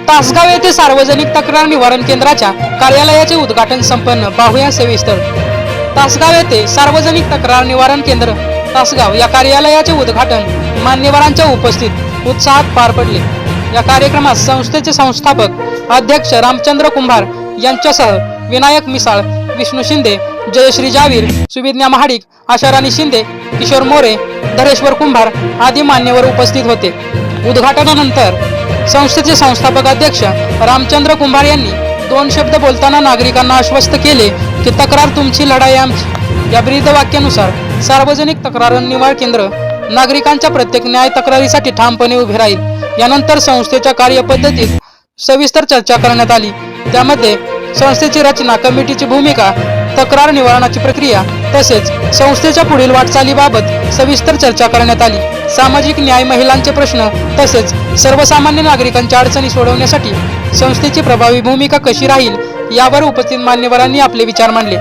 तासगाव येथे सार्वजनिक तक्रार निवारण केंद्राच्या कार्यालयाचे उद्घाटन संपन्न। पाहूया सविस्तर। तासगाव येथे सार्वजनिक तक्रार निवारण केंद्र तासगाव या कार्यालयाचे उद्घाटन मान्यवरांच्या उपस्थित उत्साहात पार पडले। या कार्यक्रमात संस्थेचे संस्थापक अध्यक्ष रामचंद्र कुंभार यांच्यासह विनायक मिसाळ, विष्णू शिंदे, जयश्री जावीर, सुविज्ञा महाडिक, आशाराणी शिंदे, किशोर मोरे, धरेश्वर कुंभार आदी मान्यवर उपस्थित होते। उद्घाटनानंतर संस्थेचे संस्थापक अध्यक्ष रामचंद्र कुंभार यांनी दोन शब्द बोलताना नागरिकांना आश्वस्त केले की तक्रार तुमची, लढाई आमची। या ब्रीद वाक्यानुसार सार्वजनिक तक्रार निवारण केंद्र नागरिकांच्या प्रत्येक न्याय तक्रारीसाठी ठामपणे उभे राहील। यानंतर संस्थेच्या कार्यपद्धतीत सविस्तर चर्चा करण्यात आली। त्यामध्ये संस्थेची रचना, कमिटीची भूमिका, तक्रार निवारणाची प्रक्रिया तसेच संस्थेच्या पुढील वाटचालीबाबत सविस्तर चर्चा करण्यात आली। सामाजिक न्याय, महिलांचे प्रश्न तसेच सर्वसामान्य नागरिकांच्या अडचणी सोडवण्यासाठी संस्थेची प्रभावी भूमिका कशी राहील यावर उपस्थित मान्यवरांनी आपले विचार मांडले।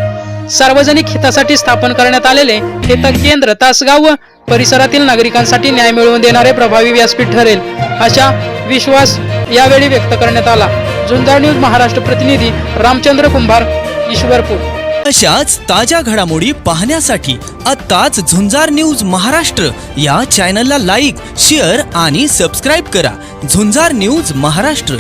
सार्वजनिक हितासाठी स्थापन करण्यात आलेले हे केंद्र तासगाव व परिसरातील नागरिकांसाठी न्याय मिळवून देणारे प्रभावी व्यासपीठ ठरेल अशा विश्वास यावेळी व्यक्त करण्यात आला। झुंजार न्यूज महाराष्ट्र प्रतिनिधी रामचंद्र कुंभार, ईश्वरपूर। अशाच ताज्या घडामोडी पाहण्यासाठी आत्ताच झुंजार न्यूज महाराष्ट्र या चॅनलला लाईक, शेअर आणि सबस्क्राईब करा। झुंजार न्यूज महाराष्ट्र।